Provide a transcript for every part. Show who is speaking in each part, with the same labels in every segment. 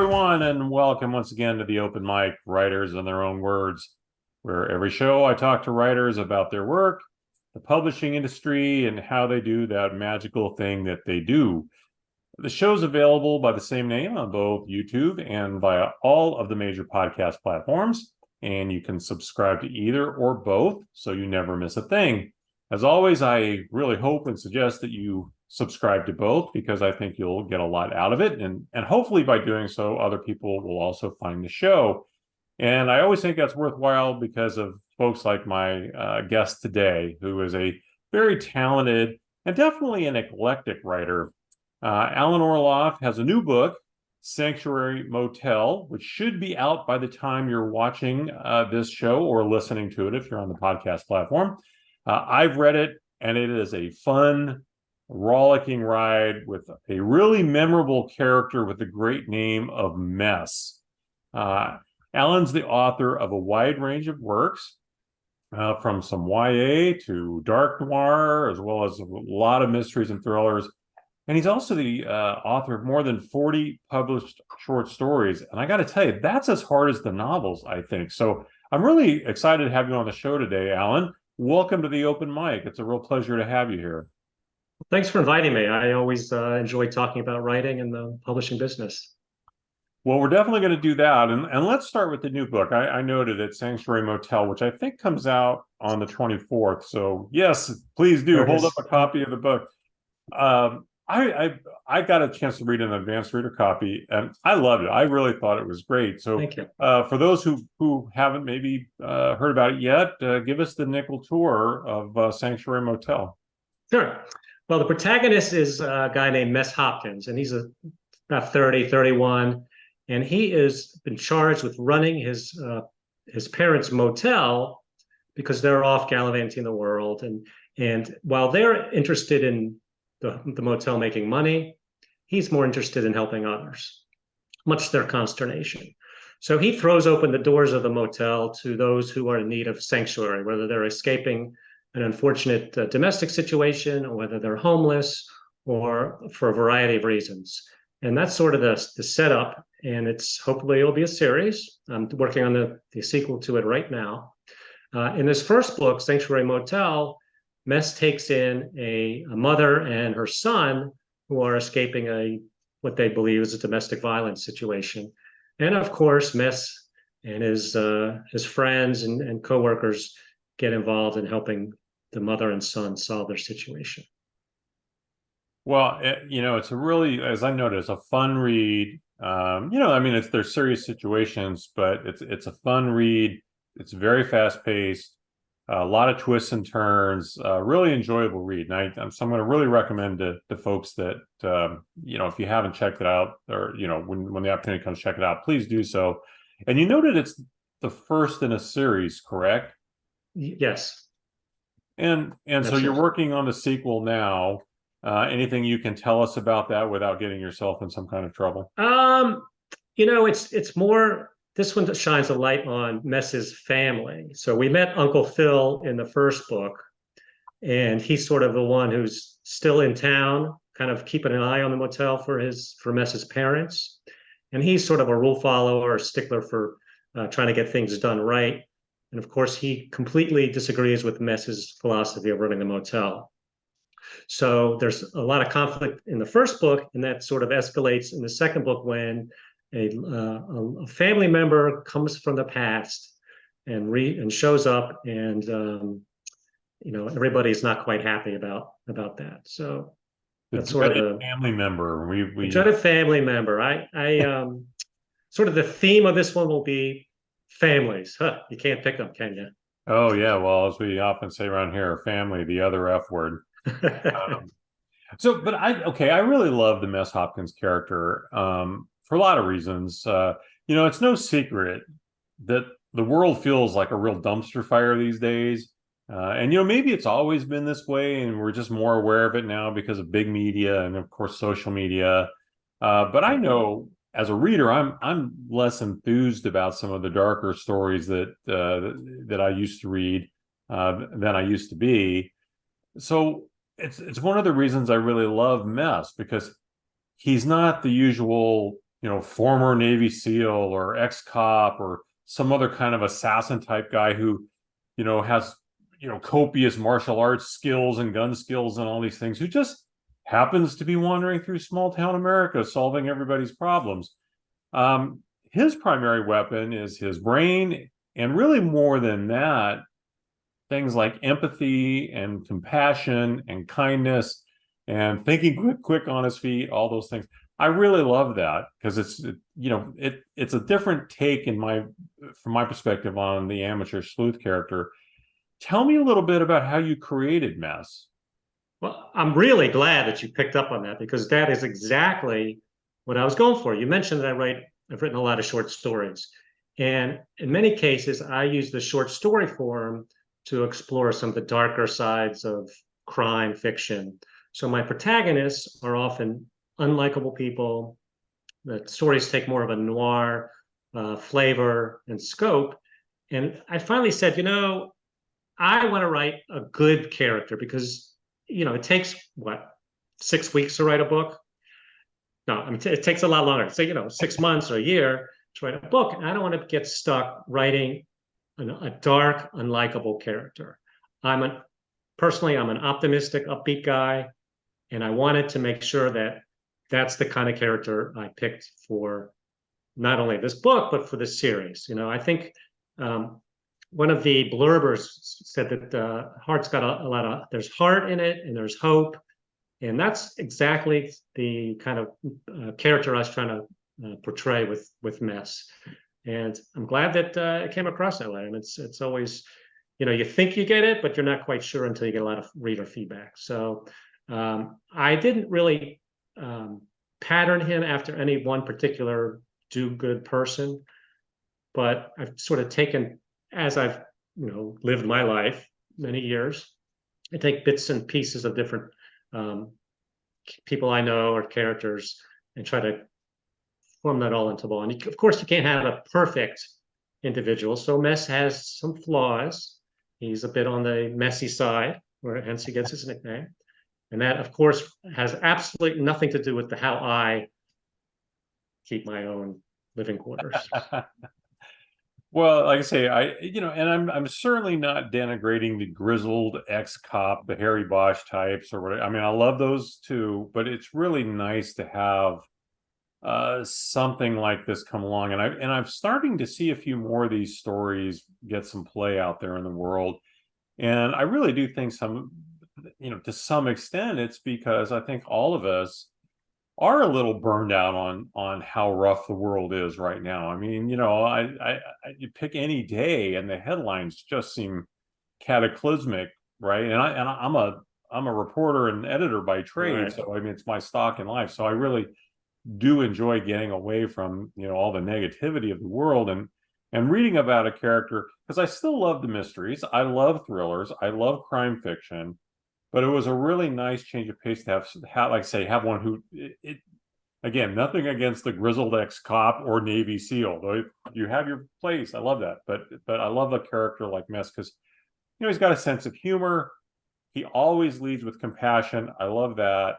Speaker 1: everyone, and welcome once again to the Open Mic, Writers in Their Own Words, where every show I talk to writers about their work, the publishing industry, and how they do that magical thing that they do. The show's available by the same name on both YouTube and via all of the major podcast platforms, and you can subscribe to either or both so you never miss a thing. As always, I really hope and suggest that you subscribe to both because I think you'll get a lot out of it. And hopefully by doing so, other people will also find the show. And I always think that's worthwhile because of folks like my guest today, who is a very talented and definitely an eclectic writer. Alan Orloff has a new book, Sanctuary Motel, which should be out by the time you're watching this show or listening to it if you're on the podcast platform. I've read it, and it is a fun, rollicking ride with a really memorable character with the great name of Mess. Alan's the author of a wide range of works, from some YA to dark noir, as well as a lot of mysteries and thrillers. And he's also the author of more than 40 published short stories. And I got to tell you, that's as hard as the novels, I think. So I'm really excited to have you on the show today, Alan. Welcome to the Open Mic. It's a real pleasure to have you here.
Speaker 2: Thanks for inviting me. I always enjoy talking about writing and the publishing business.
Speaker 1: Well, we're definitely going to do that. And let's start with the new book. I noted it, Sanctuary Motel, which I think comes out on the 24th. So yes, please do hold up a copy of the book. I got a chance to read an advanced reader copy, and I loved it. I really thought it was great. So
Speaker 2: thank you.
Speaker 1: For those who haven't maybe heard about it yet, give us the nickel tour of Sanctuary Motel.
Speaker 2: Sure. Well, the protagonist is a guy named Mess Hopkins, and he's about 30, 31, and he has been charged with running his parents' motel because they're off gallivanting the world. And while they're interested in the motel making money, he's more interested in helping others, much to their consternation. So he throws open the doors of the motel to those who are in need of sanctuary, whether they're escaping an unfortunate domestic situation, or whether they're homeless, or for a variety of reasons. And that's sort of the setup, and hopefully it'll be a series. I'm working on the sequel to it right now. In this first book, Sanctuary Motel, Mess takes in a mother and her son who are escaping what they believe is a domestic violence situation. And of course, Mess and his friends and coworkers get involved in helping the mother and son solve their situation.
Speaker 1: Well, it's a really, as I noticed, a fun read. There's serious situations, but it's a fun read. It's very fast paced. A lot of twists and turns, really enjoyable read. And so I'm going to really recommend to folks that, if you haven't checked it out, or, when the opportunity comes, check it out, please do so. And you noted it's the first in a series, correct?
Speaker 2: Yes.
Speaker 1: And so you're working on the sequel now. Anything you can tell us about that without getting yourself in some kind of trouble?
Speaker 2: It's more, this one shines a light on Mess's family. So we met Uncle Phil in the first book, and he's sort of the one who's still in town, kind of keeping an eye on the motel for Mess's parents. And he's sort of a rule follower, a stickler for trying to get things done right. And of course, he completely disagrees with Mess's philosophy of running the motel. So there's a lot of conflict in the first book, and that sort of escalates in the second book when a family member comes from the past and shows up, and everybody's not quite happy about that. So that's sort of the
Speaker 1: family member. We
Speaker 2: dreaded family member. I sort of the theme of this one will be families. You can't pick them, can you?
Speaker 1: Oh yeah, well, as we often say around here, family, the other F word. But I really love the Mess Hopkins character for a lot of reasons. It's no secret that the world feels like a real dumpster fire these days. And maybe it's always been this way, and we're just more aware of it now because of big media and, of course, social media. But I know as a reader, I'm less enthused about some of the darker stories that I used to read than I used to be. So it's one of the reasons I really love Mess, because he's not the usual former Navy SEAL or ex-cop or some other kind of assassin type guy who, has, copious martial arts skills and gun skills and all these things, who just happens to be wandering through small town America, solving everybody's problems. His primary weapon is his brain, and really more than that, things like empathy and compassion and kindness and thinking quick on his feet, all those things. I really love that because it's a different take from my perspective on the amateur sleuth character. Tell me a little bit about how you created Mess.
Speaker 2: Well, I'm really glad that you picked up on that because that is exactly what I was going for. You mentioned that I've written a lot of short stories. And in many cases, I use the short story form to explore some of the darker sides of crime fiction. So my protagonists are often unlikable people. The stories take more of a noir flavor and scope. And I finally said, I want to write a good character because, it takes 6 weeks to write a book? No, I mean, it takes a lot longer. So, 6 months or a year to write a book. And I don't want to get stuck writing a dark, unlikable character. Personally, I'm an optimistic, upbeat guy. And I wanted to make sure that that's the kind of character I picked for not only this book, but for this series. I think one of the blurbers said that heart's got there's heart in it and there's hope. And that's exactly the kind of character I was trying to portray with Mess. And I'm glad that it came across that way. I mean, it's always, you think you get it, but you're not quite sure until you get a lot of reader feedback. So I didn't really pattern him after any one particular do-good person, but I've sort of taken, as I've lived my life many years, I take bits and pieces of different people I know or characters and try to form that all into one. Of course, you can't have a perfect individual, so Mess has some flaws. He's a bit on the messy side, hence he gets his nickname. And that, of course, has absolutely nothing to do with how I keep my own living quarters.
Speaker 1: Well, like I say, and I'm certainly not denigrating the grizzled ex-cop, the Harry Bosch types or whatever. I mean, I love those too, but it's really nice to have something like this come along. And I'm starting to see a few more of these stories get some play out there in the world. And I really do think to some extent, it's because I think all of us are a little burned out on how rough the world is right now. I mean, you pick any day and the headlines just seem cataclysmic, right? And I'm a reporter and editor by trade, right. So I mean, it's my stock in life. So I really do enjoy getting away from all the negativity of the world and reading about a character, because I still love the mysteries. I love thrillers. I love crime fiction. But it was a really nice change of pace to have one who, again, nothing against the grizzled ex-cop or Navy SEAL. Though you have your place, I love that. But I love a character like Mess because he's got a sense of humor. He always leads with compassion. I love that.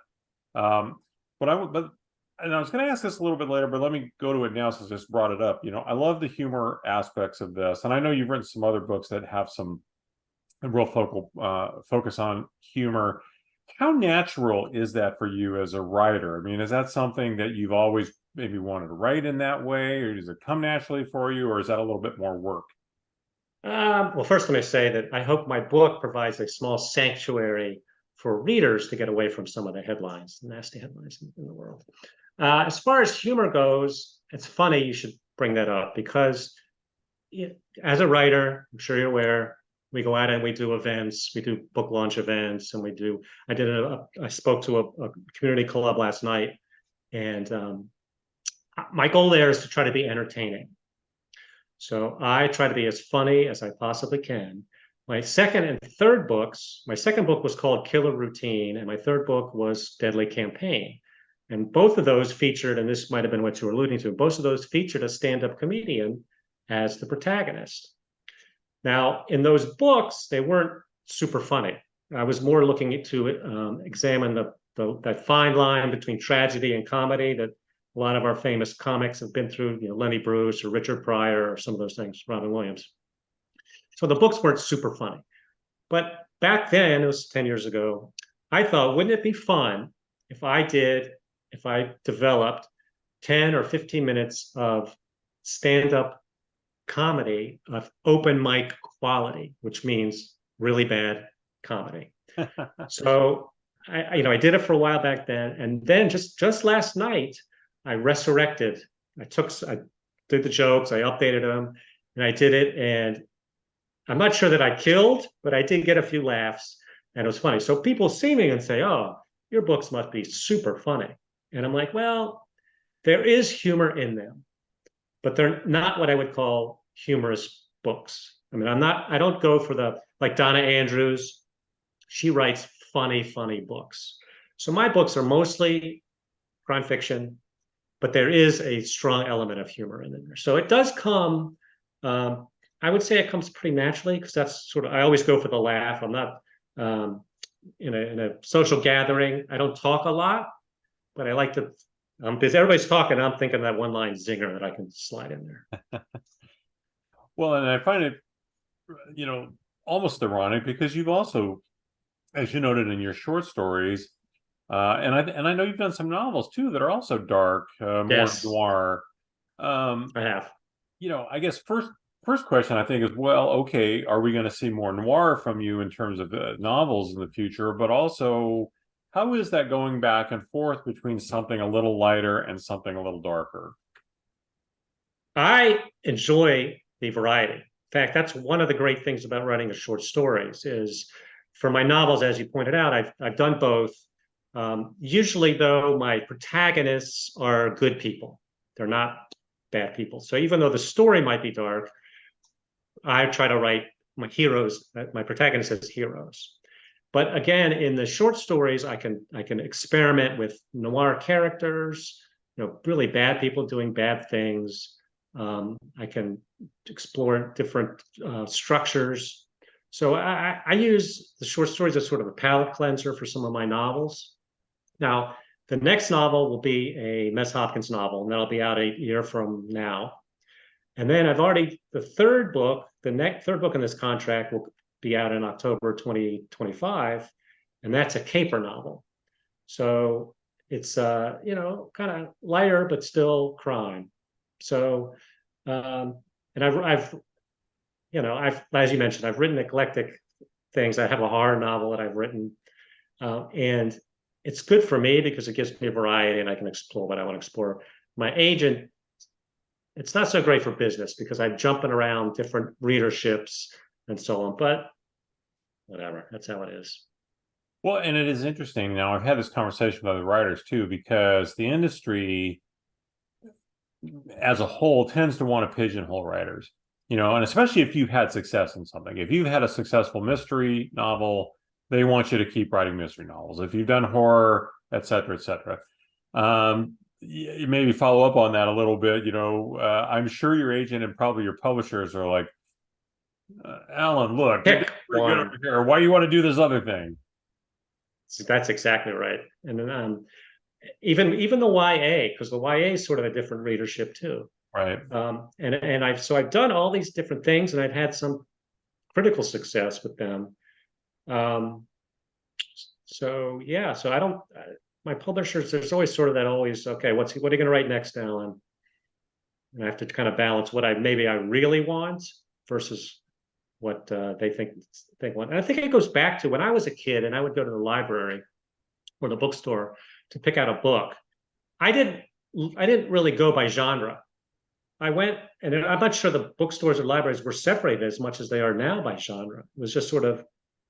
Speaker 1: And I was going to ask this a little bit later, but let me go to it now since I just brought it up. I love the humor aspects of this, and I know you've written some other books that have some real focus on humor. How natural is that for you as a writer? I mean, is that something that you've always maybe wanted to write in that way, or does it come naturally for you, or is that a little bit more work?
Speaker 2: Well, first let me say that I hope my book provides a small sanctuary for readers to get away from some of the headlines, the nasty headlines in the world. As far as humor goes, it's funny you should bring that up because as a writer, I'm sure you're aware, we go out and we do events, we do book launch events, and I spoke to a community club last night, and my goal there is to try to be entertaining. So I try to be as funny as I possibly can. My second book was called Killer Routine, and my third book was Deadly Campaign. And both of those featured, and this might have been what you were alluding to, both of those featured a stand-up comedian as the protagonist. Now, in those books, they weren't super funny. I was more looking to examine that fine line between tragedy and comedy that A lot of our famous comics have been through, Lenny Bruce or Richard Pryor or some of those things, Robin Williams. So the books weren't super funny. But back then, it was 10 years ago, I thought, wouldn't it be fun if I developed 10 or 15 minutes of stand-up comedy of open mic quality, which means really bad comedy. So I did it for a while back then, and then just last night, I resurrected. I did the jokes, I updated them, and I did it. And I'm not sure that I killed, but I did get a few laughs, and it was funny. So people see me and say, "Oh, your books must be super funny," and I'm like, "Well, there is humor in them, but they're not what I would call humorous books. I mean, I don't go for like Donna Andrews. She writes funny books. So my books are mostly crime fiction, but there is a strong element of humor in there. So it does come, I would say it comes pretty naturally because that's I always go for the laugh. I'm not, in a social gathering, I don't talk a lot, but I like to, because everybody's talking, I'm thinking of that one line zinger that I can slide in there.
Speaker 1: Well, and I find it, almost ironic because you've also, as you noted in your short stories, and I know you've done some novels too that are also dark, more
Speaker 2: Yes,
Speaker 1: noir.
Speaker 2: I have.
Speaker 1: I guess first question I think is, well, okay, are we going to see more noir from you in terms of novels in the future? But also, how is that going back and forth between something a little lighter and something a little darker?
Speaker 2: I enjoy the variety. In fact, that's one of the great things about writing short stories is for my novels, as you pointed out, I've done both. Usually, though, my protagonists are good people. They're not bad people. So even though the story might be dark, I try to write my heroes, my protagonists as heroes. But again, in the short stories, I can experiment with noir characters, really bad people doing bad things. I can explore different structures. So I use the short stories as sort of a palate cleanser for some of my novels. Now, the next novel will be a Mess Hopkins novel, and that'll be out a year from now. And then the third book in this contract will be out in October 2025, and that's a caper novel. So it's kind of lighter but still crime. So and I've as you mentioned, I've written eclectic things. I have a horror novel that I've written, and it's good for me because it gives me a variety and I can explore what I want to explore. My agent, it's not so great for business because I'm jumping around different readerships and so on, but whatever, that's how it is.
Speaker 1: Well, and it is interesting. Now, I've had this conversation with other writers too, because the industry as a whole tends to want to pigeonhole writers, and especially if you've had success in something. If you've had a successful mystery novel, they want you to keep writing mystery novels. If you've done horror, et cetera, et cetera. Maybe follow up on that a little bit. I'm sure your agent and probably your publishers are like, Alan, look, you're good over here. Why do you want to do this other thing?
Speaker 2: That's exactly right. And then even the YA, because the YA is sort of a different readership too.
Speaker 1: Right.
Speaker 2: And I've done all these different things, and I've had some critical success with them. So I don't. My publishers, there's always sort of that okay, what are you going to write next, Alan? And I have to kind of balance what I really want versus what they think they want. And I think it goes back to when I was a kid and I would go to the library or the bookstore to pick out a book. I didn't really go by genre. I went, and I'm not sure the bookstores or libraries were separated as much as they are now by genre. It was just sort of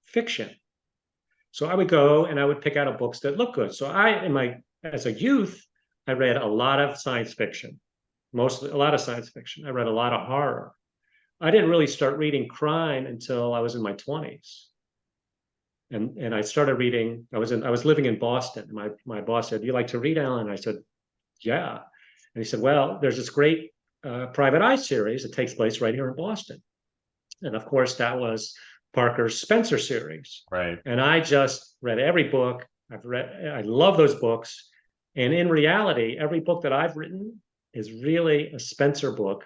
Speaker 2: fiction. So I would go and I would pick out books that look good. So as a youth, I read a lot of science fiction, mostly a lot of science fiction. I read a lot of horror. I didn't really start reading crime until I was in my 20s. And I started reading, I was living in Boston. My boss said, "Do you like to read, Alan?" And I said, "Yeah." And he said, "Well, there's this great Private Eye series that takes place right here in Boston." And of course, that was Parker's Spencer series.
Speaker 1: Right.
Speaker 2: And I just read every book. I love those books. And in reality, every book that I've written is really a Spencer book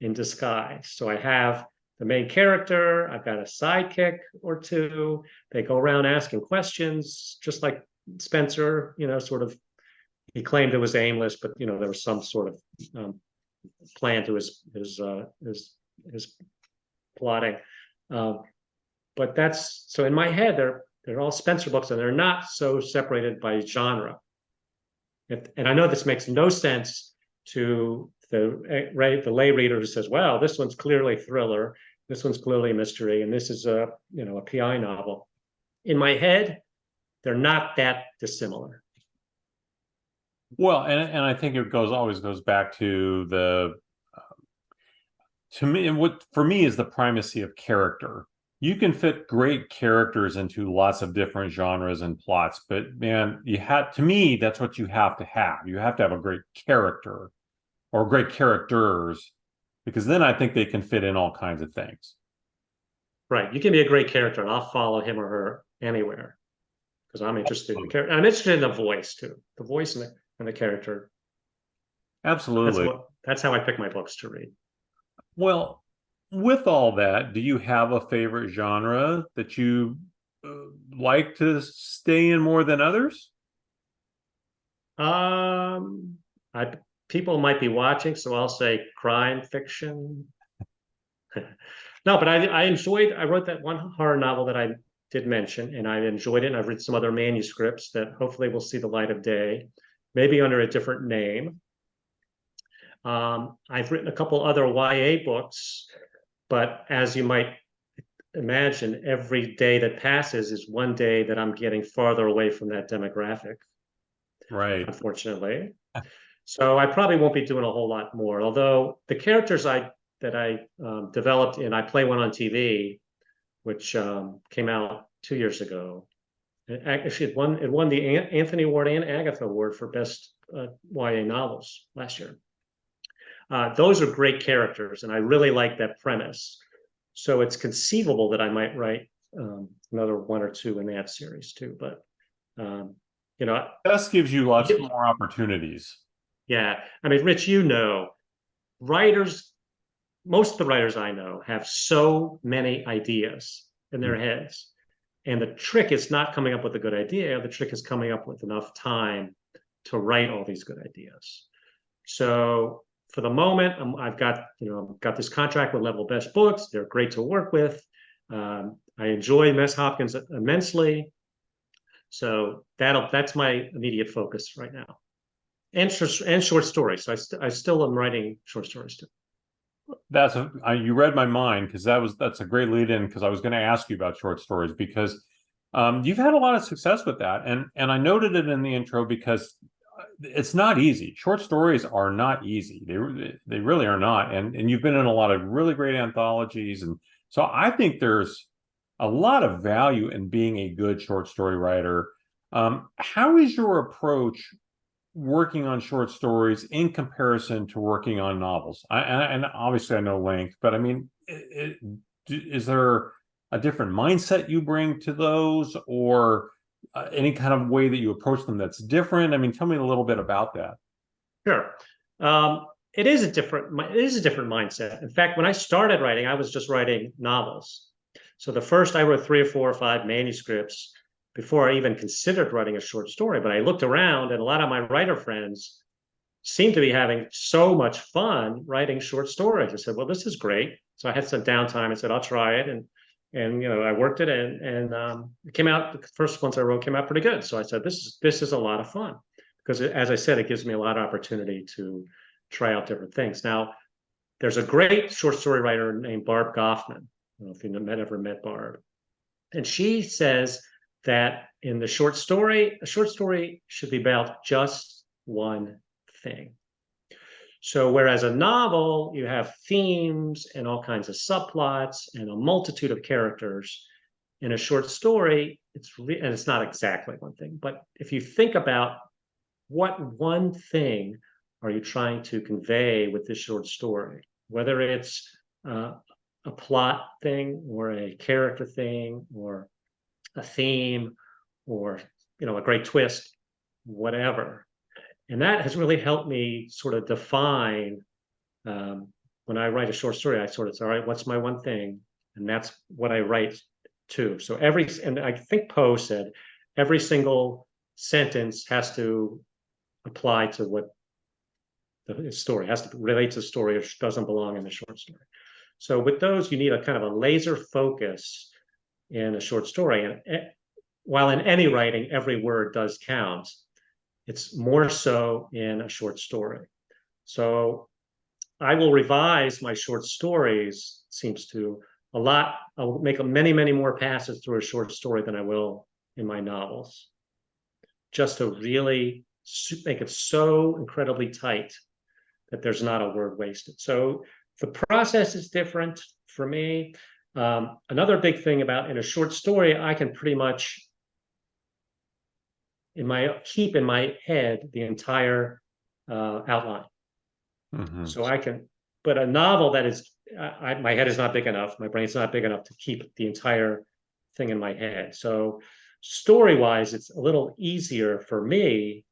Speaker 2: in disguise. So I have the main character, I've got a sidekick or two. They go around asking questions, just like Spencer, sort of, he claimed it was aimless, but there was some sort of plan to his plotting. But that's so in my head, they're all Spencer books, and they're not so separated by genre. And I know this makes no sense to the lay reader who says, "Well, this one's clearly thriller, this one's clearly a mystery, and this is a PI novel." In my head, they're not that dissimilar.
Speaker 1: Well, and I think it always goes back to to me, and what for me is the primacy of character. You can fit great characters into lots of different genres and plots, but man, to me, that's what you have to have. You have to have a great character or great characters, because then I think they can fit in all kinds of things.
Speaker 2: Right. You can be a great character, and I'll follow him or her anywhere because I'm interested in the character. I'm interested in the voice too, the voice and the character.
Speaker 1: Absolutely.
Speaker 2: That's how I pick my books to read.
Speaker 1: Well, with all that, do you have a favorite genre that you like to stay in more than others?
Speaker 2: Um, I People might be watching, so I'll say crime fiction. No, but I wrote that one horror novel that I did mention, and I enjoyed it. And I've read some other manuscripts that hopefully will see the light of day, maybe under a different name. I've written a couple other YA books, but as you might imagine, every day that passes is one day that I'm getting farther away from that demographic,
Speaker 1: Right.
Speaker 2: unfortunately. So I probably won't be doing a whole lot more. Although the characters that I developed in I Play One on TV, which came out 2 years ago. Actually, it won the Anthony Award and Agatha Award for best YA novels last year. Those are great characters, and I really like that premise. So it's conceivable that I might write another one or two in that series too. But
Speaker 1: This gives you lots more opportunities.
Speaker 2: Yeah, I mean, Rich, writers, most of the writers I know have so many ideas in their heads. And the trick is not coming up with a good idea. The trick is coming up with enough time to write all these good ideas. So for the moment, I've got this contract with Level Best Books. They're great to work with. I enjoy Mess Hopkins immensely. So that's my immediate focus right now. And short stories. So I still am writing short stories too.
Speaker 1: You read my mind, because that's a great lead in, because I was going to ask you about short stories, because you've had a lot of success with that, and I noted it in the intro because it's not easy. Short stories are not easy. They really are not, and you've been in a lot of really great anthologies, and so I think there's a lot of value in being a good short story writer. How is your approach working on short stories in comparison to working on novels? And obviously I know length, but I mean, is there a different mindset you bring to those, or any kind of way that you approach them that's different? I mean, tell me a little bit about that.
Speaker 2: Sure. It is a different mindset. In fact, when I started writing, I was just writing novels. So I wrote 3 or 4 or 5 manuscripts before I even considered writing a short story. But I looked around, and a lot of my writer friends seemed to be having so much fun writing short stories. I said, well, this is great. So I had some downtime. I said, I'll try it. And I worked it, and it came out, the first ones I wrote came out pretty good. So I said, this is a lot of fun, because as I said, it gives me a lot of opportunity to try out different things. Now, there's a great short story writer named Barb Goffman. I don't know if you've ever met Barb. And she says that in a short story should be about just one thing. So whereas a novel, you have themes and all kinds of subplots and a multitude of characters, in a short story, and it's not exactly one thing, but if you think about what one thing are you trying to convey with this short story, whether it's a plot thing or a character thing or a theme or a great twist, whatever. And that has really helped me sort of define, when I write a short story, I sort of say, all right, what's my one thing? And that's what I write to. So and I think Poe said, every single sentence has to apply to what the story has to relate to the story, or doesn't belong in the short story. So with those, you need a kind of a laser focus in a short story. And while in any writing, every word does count, it's more so in a short story. So I will revise my short stories, seems to a lot. I'll make many, many more passes through a short story than I will in my novels, just to really make it so incredibly tight that there's not a word wasted. So the process is different for me. Another big thing about in a short story, I can pretty much keep in my head the entire outline.
Speaker 1: Mm-hmm.
Speaker 2: So I can, but a novel that is, my head is not big enough, my brain's not big enough to keep the entire thing in my head. So story-wise, it's a little easier for me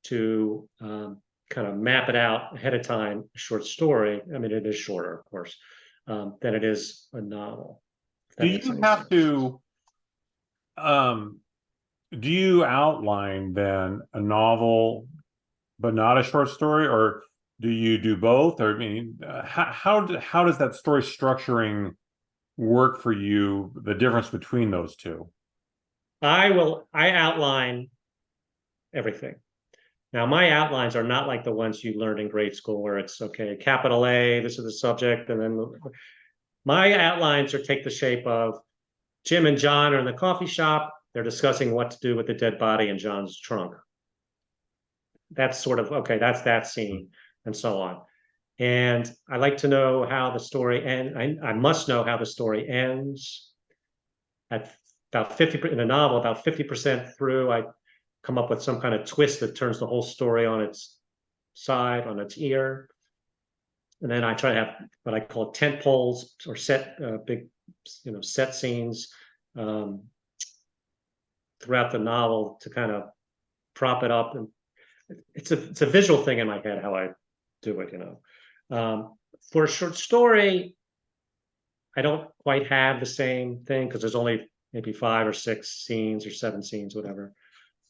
Speaker 2: to kind of map it out ahead of time, a short story. I mean, it is shorter, of course, than it is a novel.
Speaker 1: Do you have to, do you outline then a novel, but not a short story, or do you do both? Or I mean, how does that story structuring work for you? The difference between those two?
Speaker 2: I outline everything. Now, my outlines are not like the ones you learned in grade school, where it's okay, capital A, this is the subject, and then my outlines take the shape of Jim and John are in the coffee shop. They're discussing what to do with the dead body in John's trunk. That's sort of, okay, that's that scene, and so on. And I like to know how the story ends. I must know how the story ends. At about 50% in a novel, about 50% through, I come up with some kind of twist that turns the whole story on its side, on its ear. And then I try to have what I call tent poles, or big, set scenes throughout the novel to kind of prop it up. And it's a visual thing in my head how I do it. For a short story, I don't quite have the same thing because there's only maybe 5 or 6 scenes or 7 scenes, whatever.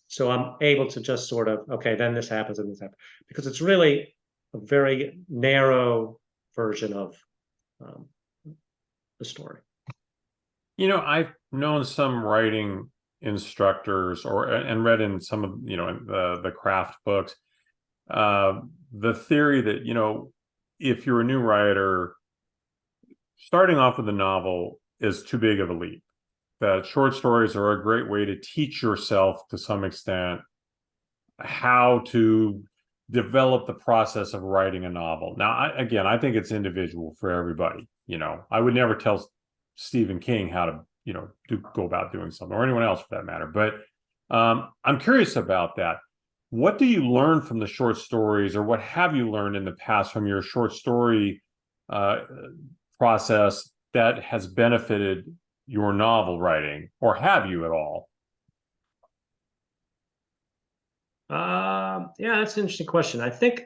Speaker 2: So I'm able to just sort of, okay, then this happens and this happens, because it's really a very narrow version of the story.
Speaker 1: I've known some writing instructors and read in some of the craft books, the theory that if you're a new writer, starting off with a novel is too big of a leap. That short stories are a great way to teach yourself to some extent how to develop the process of writing a novel. Now, I think it's individual for everybody. I would never tell Stephen King how to go about doing something, or anyone else for that matter. But I'm curious about that. What do you learn from the short stories, or what have you learned in the past from your short story process that has benefited your novel writing, or have you at all?
Speaker 2: Yeah, that's an interesting question. I think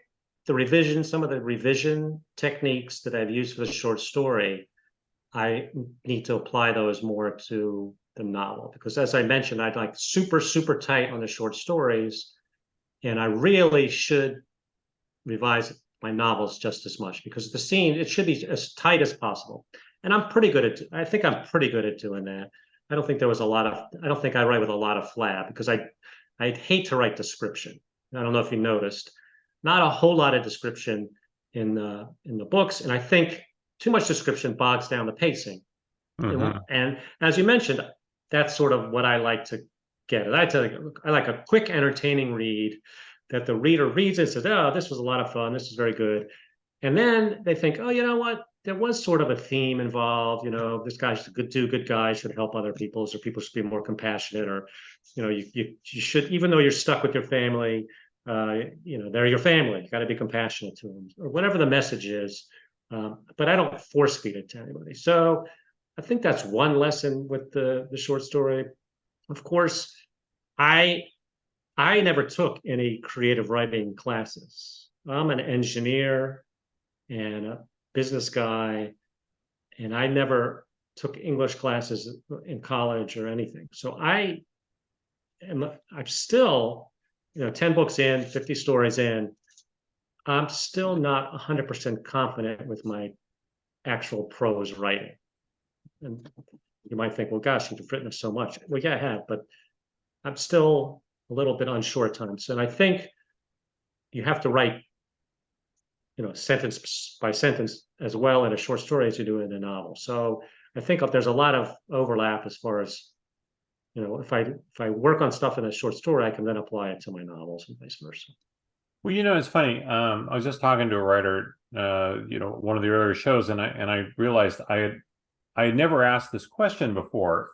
Speaker 2: some of the revision techniques that I've used for the short story, I need to apply those more to the novel, because as I mentioned, I'd like super, super tight on the short stories, and I really should revise my novels just as much, because the scene, it should be as tight as possible. And I think I'm pretty good at doing that. I don't think I write with a lot of flab, because I hate to write description. I don't know if you noticed, not a whole lot of description in the books. And I think too much description bogs down the pacing. Mm-hmm. And as you mentioned, that's sort of what I like to get. I like a quick, entertaining read that the reader reads it and says, oh, this was a lot of fun. This is very good. And then they think, oh, you know what? There was sort of a theme involved. This guy's a good guy, should help other people, so people should be more compassionate. Or, you should, even though you're stuck with your family, they're your family. You got to be compassionate to them, or whatever the message is. But I don't force feed it to anybody. So I think that's one lesson with the short story. Of course, I I never took any creative writing classes. I'm an engineer and a business guy, and I never took English classes in college or anything. So I'm still, 10 books in, 50 stories in, I'm still not 100% confident with my actual prose writing. And you might think, well, gosh, you've written so much. Well, yeah, I have, but I'm still a little bit unsure at times. And I think you have to write, sentence by sentence as well in a short story as you do in a novel. So I think there's a lot of overlap as far as, if I work on stuff in a short story, I can then apply it to my novels and vice versa.
Speaker 1: Well, it's funny. I was just talking to a writer, one of the earlier shows, and I realized I had never asked this question before,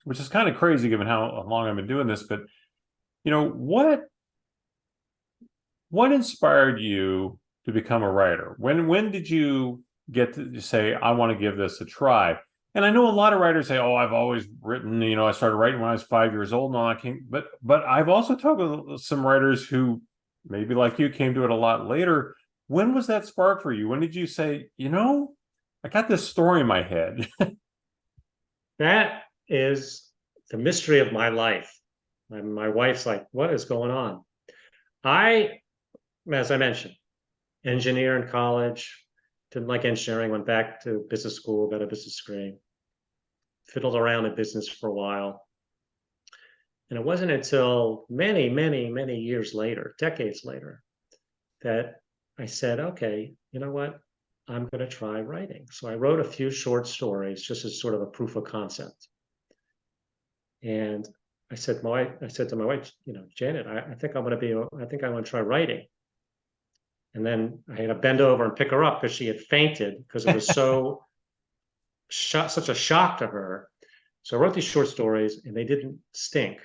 Speaker 1: which is kind of crazy given how long I've been doing this. But what inspired you to become a writer? When did you get to say, I want to give this a try? And I know a lot of writers say, oh, I've always written, I started writing when I was 5 years old and all that. But I've also talked with some writers who maybe like you came to it a lot later. When was that spark for you? When did you say, I got this story in my head?
Speaker 2: That is the mystery of my life. And my wife's like, what is going on? As I mentioned, engineer in college, didn't like engineering, went back to business school, got a business degree, fiddled around in business for a while. And it wasn't until many, many, many years later, decades later, that I said, okay, you know what? I'm going to try writing. So I wrote a few short stories just as sort of a proof of concept. And I said to my wife, Janet, I think I want to try writing. And then I had to bend over and pick her up because she had fainted because it was such a shock to her. So I wrote these short stories and they didn't stink.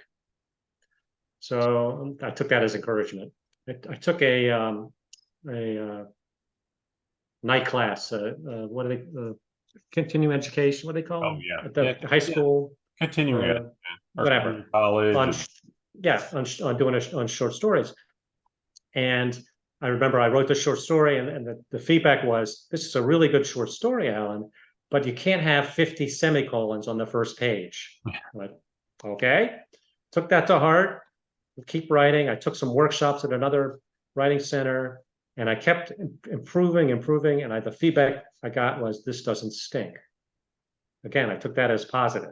Speaker 2: So I took that as encouragement. I took a night class. What are they? Continuing education. What do they call them?
Speaker 1: Yeah.
Speaker 2: At the high school.
Speaker 1: Continuing it.
Speaker 2: Whatever.
Speaker 1: College.
Speaker 2: On doing on short stories. And I remember I wrote this short story, and the feedback was, this is a really good short story, Alan, but you can't have 50 semicolons on the first page. Like, okay. Took that to heart. Keep writing. I took some workshops at another writing center, and I kept improving. And the feedback I got was, this doesn't stink. Again, I took that as positive.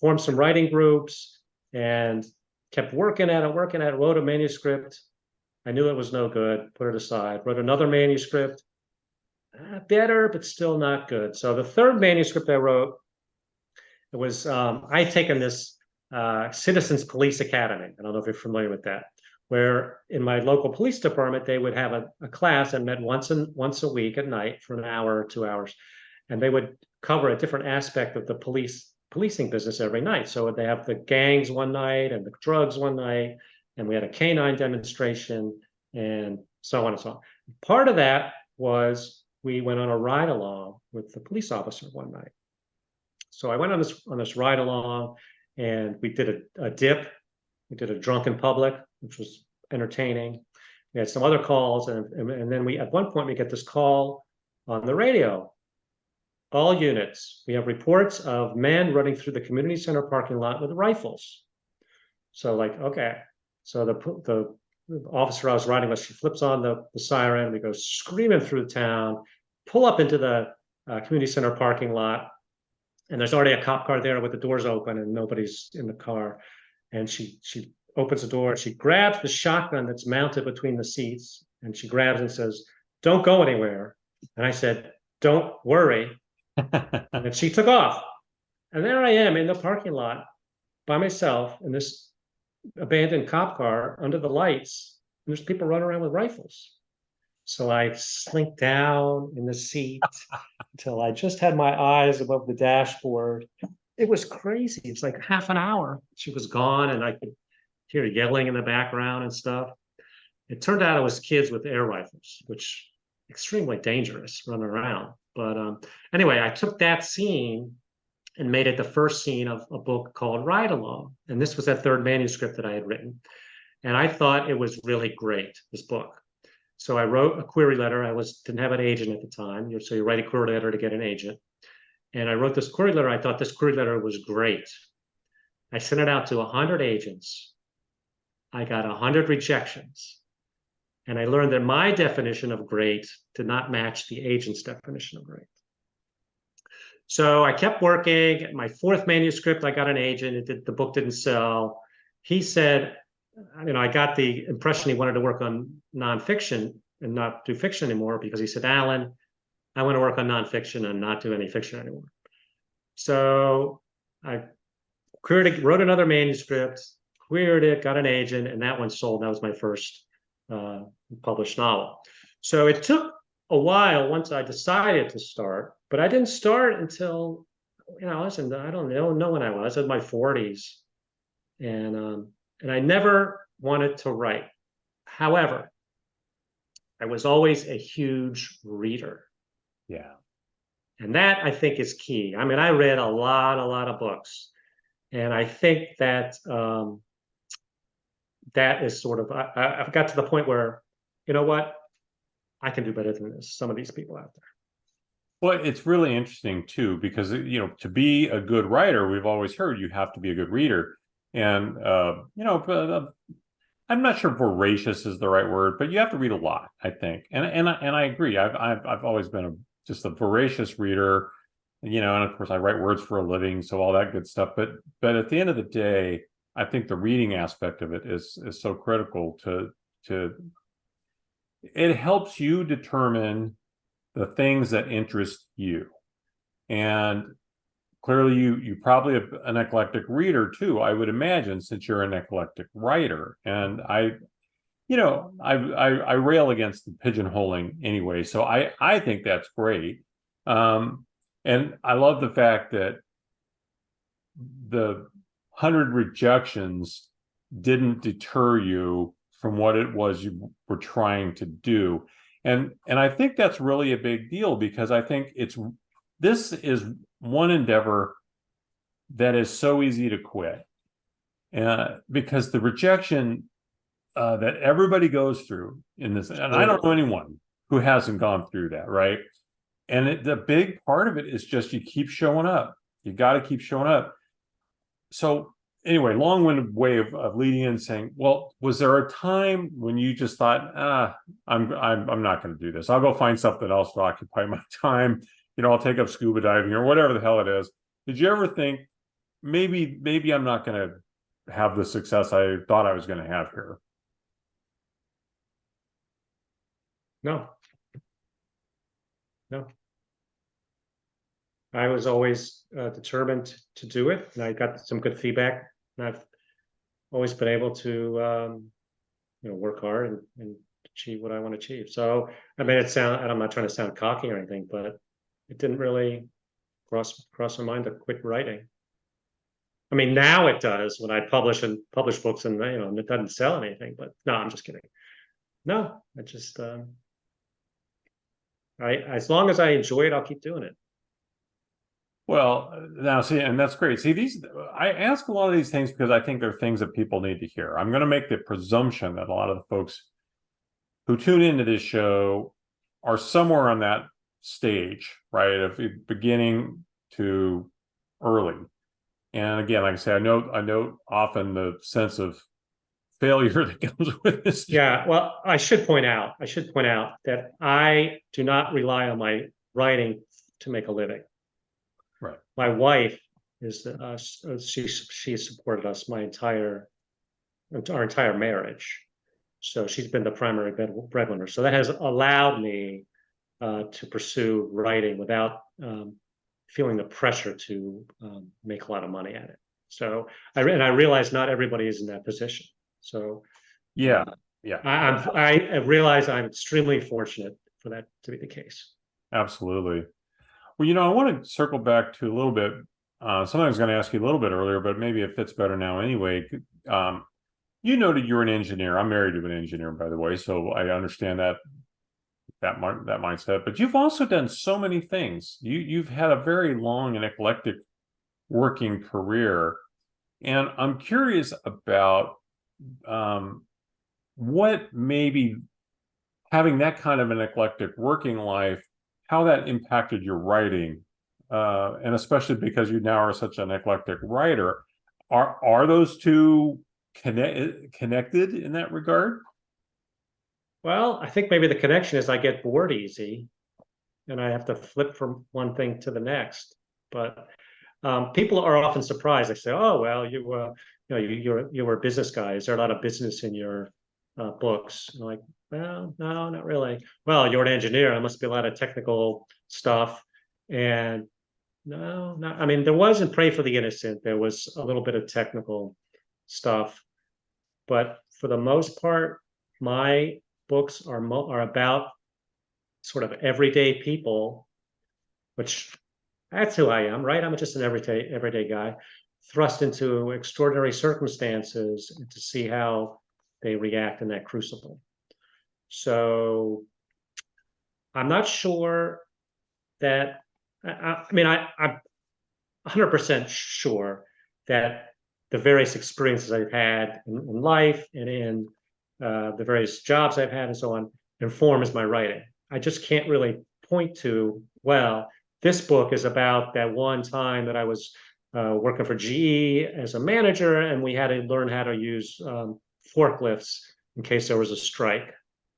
Speaker 2: Formed some writing groups and kept working at it, wrote a manuscript. I knew it was no good, put it aside, wrote another manuscript, better, but still not good. So the third manuscript I wrote, it was, I'd taken this Citizens Police Academy. I don't know if you're familiar with that, where in my local police department, they would have a class that met once a week at night for an hour or 2 hours. And they would cover a different aspect of the policing business every night. So they have the gangs one night and the drugs one night, and we had a canine demonstration and so on and so on. Part of that was we went on a ride along with the police officer one night. So I went on this ride along, and we did a dip. We did a drunk in public, which was entertaining. We had some other calls, and then at one point we get this call on the radio. All units, we have reports of men running through the community center parking lot with rifles. So okay. So the officer I was riding with, she flips on the siren. We go screaming through the town, pull up into the community center parking lot, and there's already a cop car there with the doors open and nobody's in the car. And she opens the door, she grabs the shotgun that's mounted between the seats, and she grabs and says, "Don't go anywhere." And I said, "Don't worry." And she took off. And there I am in the parking lot by myself in this abandoned cop car under the lights. And there's people running around with rifles. So I slink down in the seat until I just had my eyes above the dashboard. It was crazy. It's like half an hour. She was gone, and I could hear yelling in the background and stuff. It turned out it was kids with air rifles, which extremely dangerous running around. But anyway, I took that scene and made it the first scene of a book called Ride Along. And this was that third manuscript that I had written. And I thought it was really great, this book. So I wrote a query letter. Didn't have an agent at the time. So you write a query letter to get an agent. And I wrote this query letter. I thought this query letter was great. I sent it out to 100 agents. I got 100 rejections. And I learned that my definition of great did not match the agent's definition of great. So I kept working. My fourth manuscript, I got an agent. The book didn't sell. He said, I got the impression he wanted to work on nonfiction and not do fiction anymore, because he said, Alan, I want to work on nonfiction and not do any fiction anymore. So I wrote another manuscript, queried it, got an agent, and that one sold. That was my first published novel. So it took a while once I decided to start, but I didn't start until, I don't know when I was in my 40s. And I never wanted to write. However, I was always a huge reader.
Speaker 1: Yeah.
Speaker 2: And that, I think, is key. I mean, I read a lot of books. And I think that that is sort of, I've got to the point where, you know what? I can do better than this. Some of these people out there.
Speaker 1: Well, it's really interesting, too, because, to be a good writer, we've always heard you have to be a good reader. And, I'm not sure voracious is the right word, but you have to read a lot, I think. And I agree. I've always been just a voracious reader, and of course I write words for a living, so all that good stuff. But at the end of the day, I think the reading aspect of it is so critical to it helps you determine the things that interest you. And clearly you probably have an eclectic reader too, I would imagine, since you're an eclectic writer. And I rail against the pigeonholing anyway, so I think that's great. And I love the fact that the 100 rejections didn't deter you from what it was you were trying to do. And I think that's really a big deal, because I think this is one endeavor that is so easy to quit, because the rejection that everybody goes through in this, and I don't know anyone who hasn't gone through that, right? And the big part of it is just you keep showing up. You got to keep showing up. So anyway, long-winded way of leading in, saying, well, was there a time when you just thought, I'm not going to do this. I'll go find something else to occupy my time. I'll take up scuba diving or whatever the hell it is. Did you ever think maybe I'm not going to have the success I thought I was going to have here?
Speaker 2: No. I was always determined to do it, and I got some good feedback. And I've always been able to, work hard and achieve what I want to achieve. So I made it sound, and I'm not trying to sound cocky or anything, but it didn't really cross my mind to quit writing. I mean, now it does when I publish books, and it doesn't sell anything. But no, I'm just kidding. No, I just as long as I enjoy it, I'll keep doing it.
Speaker 1: Well, now see, and that's great. See, I ask a lot of these things because I think they're things that people need to hear. I'm going to make the presumption that a lot of the folks who tune into this show are somewhere on that stage, right, of beginning to early. And again, like I say, I know often the sense of failure that comes with this.
Speaker 2: Yeah, well, I should point out that I do not rely on my writing to make a living.
Speaker 1: Right.
Speaker 2: My wife is she supported us our entire marriage, so she's been the primary breadwinner. So that has allowed me to pursue writing without feeling the pressure to make a lot of money at it. So I realize not everybody is in that position. So
Speaker 1: yeah.
Speaker 2: I realize I'm extremely fortunate for that to be the case.
Speaker 1: Absolutely. Well, I want to circle back to a little bit. Something I was going to ask you a little bit earlier, but maybe it fits better now anyway. You noted you're an engineer. I'm married to an engineer, by the way, so I understand that mindset. But you've also done so many things. You've had a very long and eclectic working career. And I'm curious about what maybe having that kind of an eclectic working life, how that impacted your writing, and especially because you now are such an eclectic writer. Are those two connected in that regard?
Speaker 2: Well, I think maybe the connection is I get bored easy and I have to flip from one thing to the next. But people are often surprised. They say, "Oh, well, you were a business guy. Is there a lot of business in your books?" And I'm like, well, no, not really. Well, you're an engineer. There must be a lot of technical stuff. And no, not. I mean, there was in Pray for the Innocent. There was a little bit of technical stuff, but for the most part, my books are about sort of everyday people, which that's who I am, right? I'm just an everyday guy, thrust into extraordinary circumstances and to see how they react in that crucible. So I'm not sure that I mean I'm 100% sure that the various experiences I've had in life and in the various jobs I've had and so on informs my writing. I just can't really point to, well, this book is about that one time that I was working for GE as a manager and we had to learn how to use forklifts in case there was a strike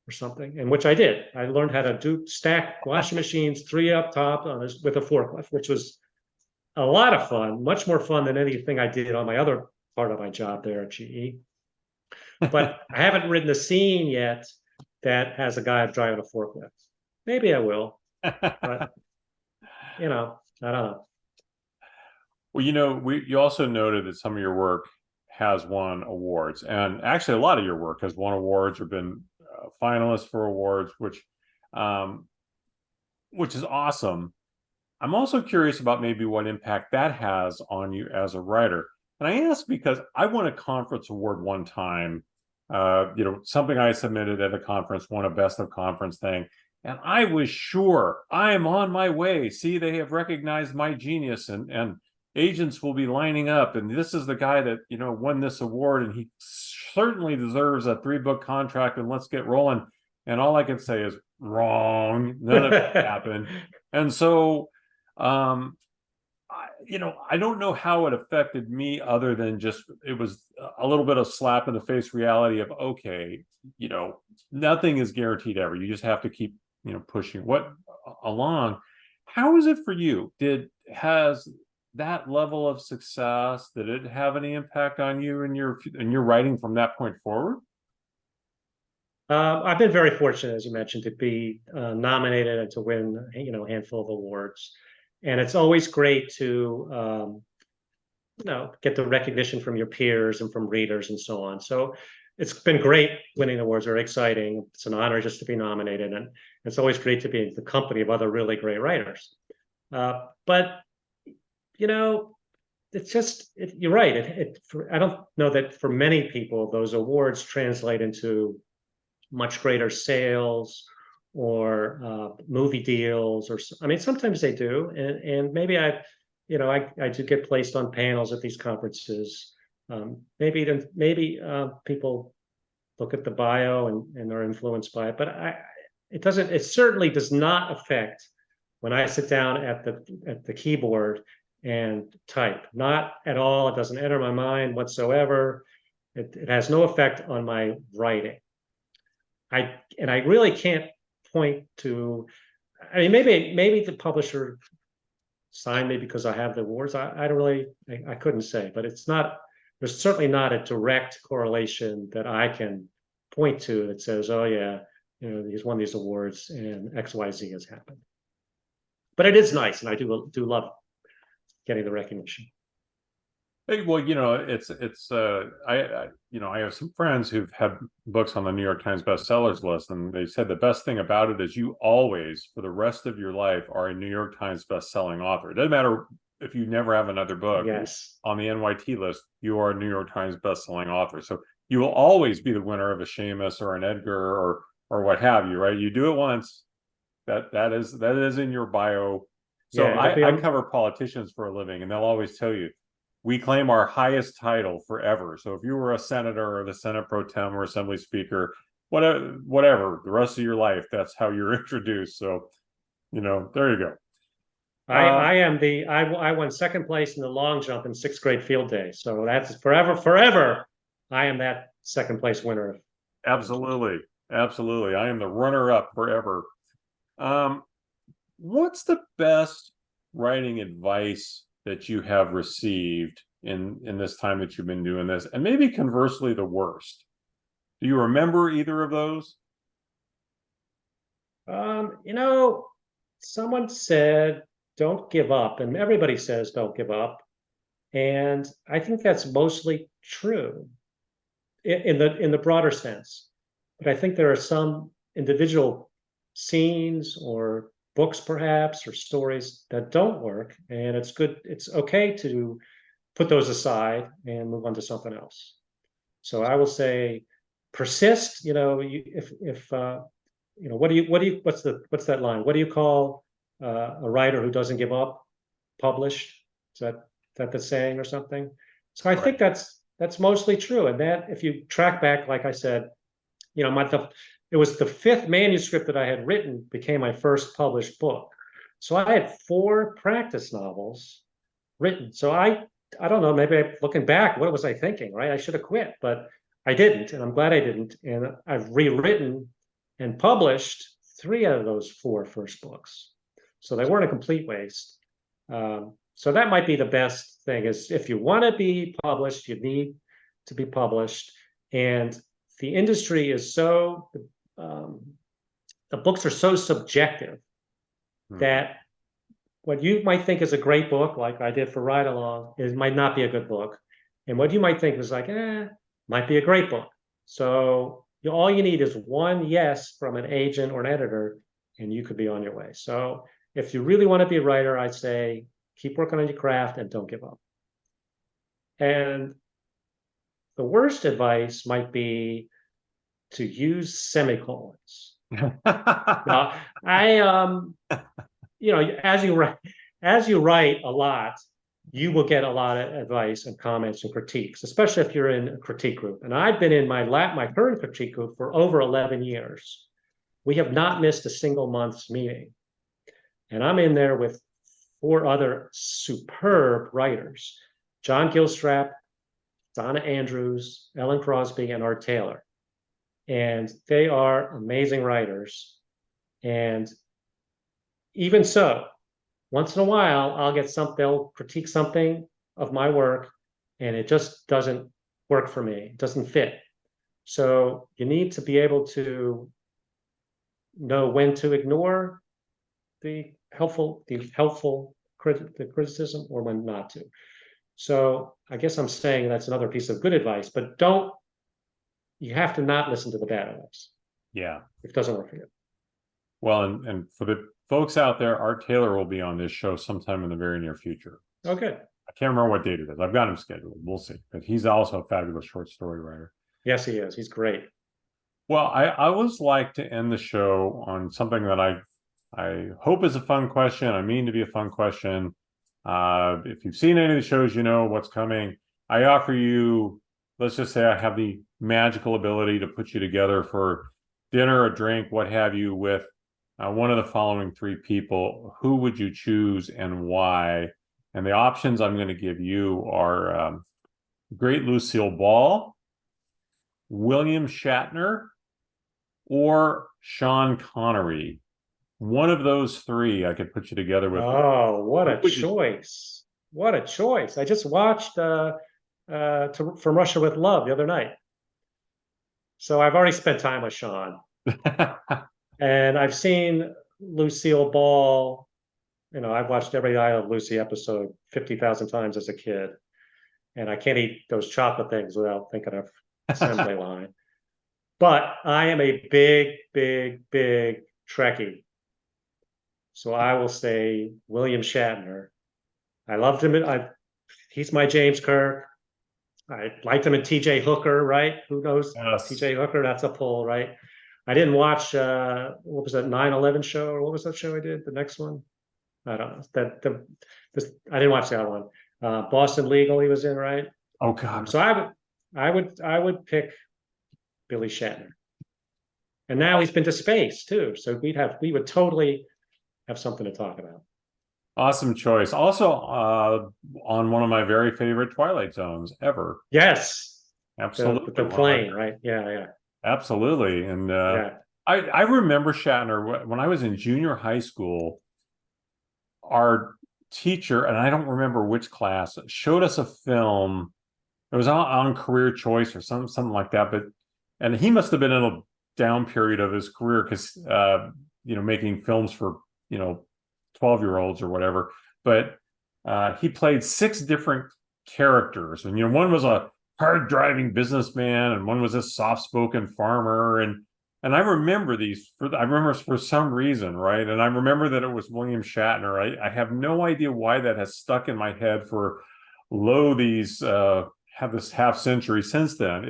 Speaker 2: or something, and which I did. I learned how to stack washing machines, three up top with a forklift, which was a lot of fun, much more fun than anything I did on my other part of my job there at GE. But I haven't written a scene yet that has a guy driving a forklift. Maybe I will, but I don't know.
Speaker 1: Well, you also noted that some of your work has won awards, and actually a lot of your work has won awards or been finalists for awards, which is awesome. I'm also curious about maybe what impact that has on you as a writer. And I ask because I won a conference award one time. Something I submitted at a conference won a best of conference thing. And I was sure I am on my way. See, they have recognized my genius and agents will be lining up. And this is the guy that, won this award. And he certainly deserves a 3-book contract and let's get rolling. And all I can say is wrong. None of it happened. And so, I don't know how it affected me other than just it was a little bit of slap in the face reality of, okay, nothing is guaranteed ever. You just have to keep, pushing along. How is it for you? Has that level of success, did it have any impact on you and your writing from that point forward?
Speaker 2: I've been very fortunate, as you mentioned, to be nominated and to win, a handful of awards. And it's always great to, get the recognition from your peers and from readers and so on. So it's been great winning awards, very exciting. It's an honor just to be nominated. And it's always great to be in the company of other really great writers. But, it's just, you're right. I don't know that for many people, those awards translate into much greater sales or movie deals, or I mean, sometimes they do, and maybe I do get placed on panels at these conferences. Maybe people look at the bio and are influenced by it, but it doesn't. It certainly does not affect when I sit down at the keyboard and type. Not at all. It doesn't enter my mind whatsoever. It has no effect on my writing. I really can't point to. I mean, maybe the publisher signed me because I have the awards. I don't really. I couldn't say, but it's not. There's certainly not a direct correlation that I can point to that says, "Oh yeah, he's won these awards and X, Y, Z has happened." But it is nice, and I do love getting the recognition.
Speaker 1: Well, I have some friends who've had books on the New York Times bestsellers list, and they said the best thing about it is you always, for the rest of your life, are a New York Times bestselling author. It doesn't matter if you never have another book.
Speaker 2: Yes.
Speaker 1: On the NYT list, you are a New York Times bestselling author. So you will always be the winner of a Seamus or an Edgar or what have you, right? You do it once, that is in your bio. So
Speaker 2: Yeah, it'll be
Speaker 1: I
Speaker 2: on.
Speaker 1: cover politicians for a living, and they'll always tell you we claim our highest title forever. So if you were a senator or the Senate pro tem or assembly speaker, whatever, the rest of your life, that's how you're introduced. So, there you go.
Speaker 2: I won second place in the long jump in sixth grade field day. So that's forever. I am that second place winner.
Speaker 1: Absolutely. Absolutely. I am the runner up forever. What's the best writing advice that you have received in this time that you've been doing this? And maybe conversely, the worst. Do you remember either of those?
Speaker 2: Someone said, don't give up. And everybody says, don't give up. And I think that's mostly true in the broader sense. But I think there are some individual scenes or books, perhaps, or stories that don't work. And it's good. It's okay to put those aside and move on to something else. So I will say, persist. What's that line? What do you call a writer who doesn't give up? Published. Is that the saying or something? So I think that's mostly true. And that if you track back, like I said, it was the fifth manuscript that I had written became my first published book. So I had 4 practice novels written. So I don't know, maybe looking back, what was I thinking, right? I should have quit, but I didn't, and I'm glad I didn't. And I've rewritten and published 3 out of those 4 first books. So they weren't a complete waste. So that might be the best thing is if you want to be published, you need to be published. And the industry is the books are so subjective that what you might think is a great book, like I did for Ride Along, it might not be a good book. And what you might think is like, might be a great book. So all you need is one yes from an agent or an editor, and you could be on your way. So if you really want to be a writer, I'd say keep working on your craft and don't give up. And the worst advice might be to use semicolons. Now, as you write a lot, you will get a lot of advice and comments and critiques, especially if you're in a critique group. And I've been in my current critique group for over 11 years. We have not missed a single month's meeting. And I'm in there with 4 other superb writers, John Gilstrap, Donna Andrews, Ellen Crosby, and Art Taylor. And they are amazing writers. And even so, once in a while, they'll critique something of my work, and it just doesn't work for me. It doesn't fit. So you need to be able to know when to ignore the criticism or when not to. So I guess I'm saying that's another piece of good advice, but you have to not listen to the bad advice.
Speaker 1: Yeah.
Speaker 2: If it doesn't work for you.
Speaker 1: Well, and for the folks out there, Art Taylor will be on this show sometime in the very near future.
Speaker 2: Okay.
Speaker 1: I can't remember what date it is. I've got him scheduled. We'll see. But he's also a fabulous short story writer.
Speaker 2: Yes, he is. He's great.
Speaker 1: Well, I always like to end the show on something that I hope is a fun question. I mean to be a fun question. If you've seen any of the shows, you know what's coming. I offer you, let's just say I have the magical ability to put you together for dinner, a drink, what have you, with one of the following 3 people. Who would you choose and why? And the options I'm going to give you are great Lucille Ball, William Shatner, or Sean Connery. One of those 3 I could put you together with.
Speaker 2: Oh, what a choice. What a choice. I just watched From Russia with Love the other night. So I've already spent time with Sean. And I've seen Lucille Ball. I've watched every I Love Lucy episode 50,000 times as a kid. And I can't eat those chocolate things without thinking of assembly line. But I am a big, big, big Trekkie. So I will say William Shatner. I loved him. He's my James Kirk. I liked him in T.J. Hooker, right? Who knows?
Speaker 1: Yes.
Speaker 2: T.J. Hooker, that's a pull, right? I didn't watch, what was that, 9/11 show? Or what was that show I did? The next one? I don't know I didn't watch the other one. Boston Legal, he was in, right?
Speaker 1: Oh God.
Speaker 2: So I would pick Billy Shatner. And now he's been to space too, so we would totally have something to talk about.
Speaker 1: Awesome choice. Also, on one of my very favorite Twilight Zones ever.
Speaker 2: Yes,
Speaker 1: Absolutely.
Speaker 2: the plane, right? Yeah, yeah,
Speaker 1: Absolutely. And
Speaker 2: yeah.
Speaker 1: I remember Shatner when I was in junior high school. Our teacher, and I don't remember which class, showed us a film. It was on career choice or something like that. And he must have been in a down period of his career because making films for 12-year-olds or whatever. But he played 6 different characters, and one was a hard driving businessman, and one was a soft spoken farmer, and I remember for some reason, right? And I remember that it was William Shatner. I have no idea why that has stuck in my head for these have this half century since then.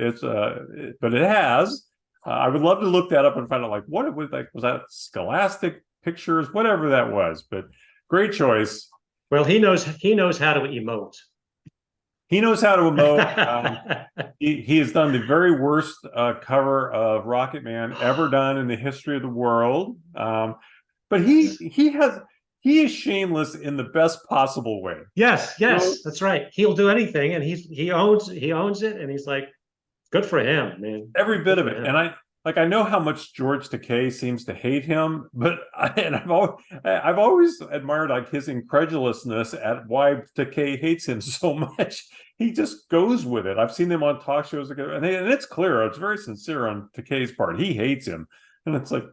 Speaker 1: But it has. I would love to look that up and find out what it was like. Was that Scholastic Pictures, whatever that was? But great choice.
Speaker 2: Well, he knows how to emote.
Speaker 1: He knows how to emote. He has done the very worst cover of Rocket Man ever done in the history of the world. But he is shameless in the best possible way.
Speaker 2: Yes, that's right. He'll do anything, and he owns it, and he's like, good for him, man.
Speaker 1: Every bit of it. And I know how much George Takei seems to hate him, but I've always admired his incredulousness at why Takei hates him so much. He just goes with it. I've seen them on talk shows, and it's clear. It's very sincere on Takei's part. He hates him, and it's like,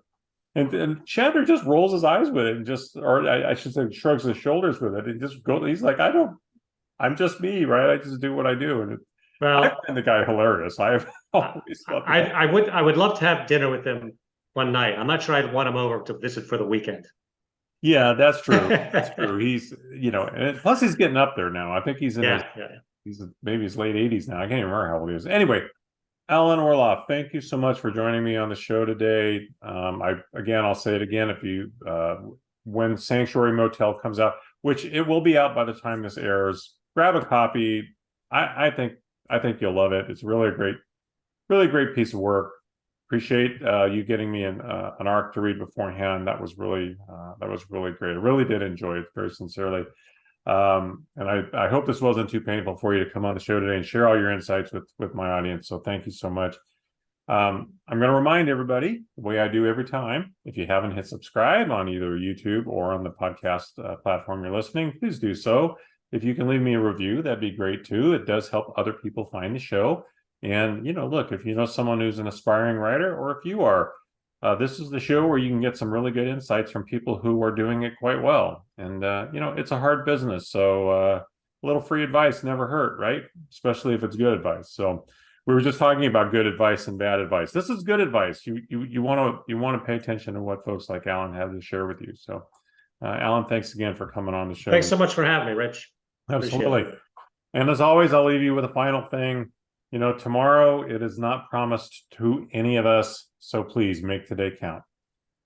Speaker 1: and Shatner just rolls his eyes with it, or I should say, shrugs his shoulders with it, and just goes. He's like, I'm just me, right? I just do what I do, and I find the guy hilarious. I've always loved him.
Speaker 2: I would love to have dinner with him one night. I'm not sure I'd want him over to visit for the weekend.
Speaker 1: Yeah, that's true. That's true. He's and plus he's getting up there now. I think he's in he's maybe his late 80s now. I can't even remember how old he is. Anyway, Alan Orloff, thank you so much for joining me on the show today. I'll say it again, if you when Sanctuary Motel comes out, which it will be out by the time this airs, grab a copy. I think you'll love it. It's really great piece of work. Appreciate you getting me an arc to read beforehand. That was really great. I really did enjoy it very sincerely. And I hope this wasn't too painful for you to come on the show today and share all your insights with my audience. So thank you so much. I'm going to remind everybody, the way I do every time, if you haven't hit subscribe on either YouTube or on the podcast platform you're listening, please do so. If you can leave me a review, that'd be great too. It does help other people find the show. And, look, if you know someone who's an aspiring writer, or if you are, this is the show where you can get some really good insights from people who are doing it quite well. And, it's a hard business. So a little free advice never hurt, right? Especially if it's good advice. So we were just talking about good advice and bad advice. This is good advice. You want to pay attention to what folks like Alan have to share with you. So, Alan, thanks again for coming on the show.
Speaker 2: Thanks so much for having me, Rich.
Speaker 1: Absolutely. And as always, I'll leave you with a final thing. Tomorrow, it is not promised to any of us, so please make today count.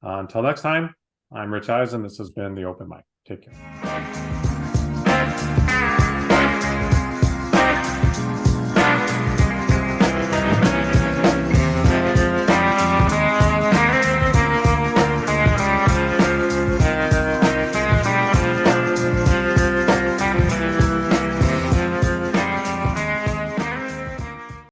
Speaker 1: Until next time, I'm Rich Eisen. This has been The Open Mic. Take care.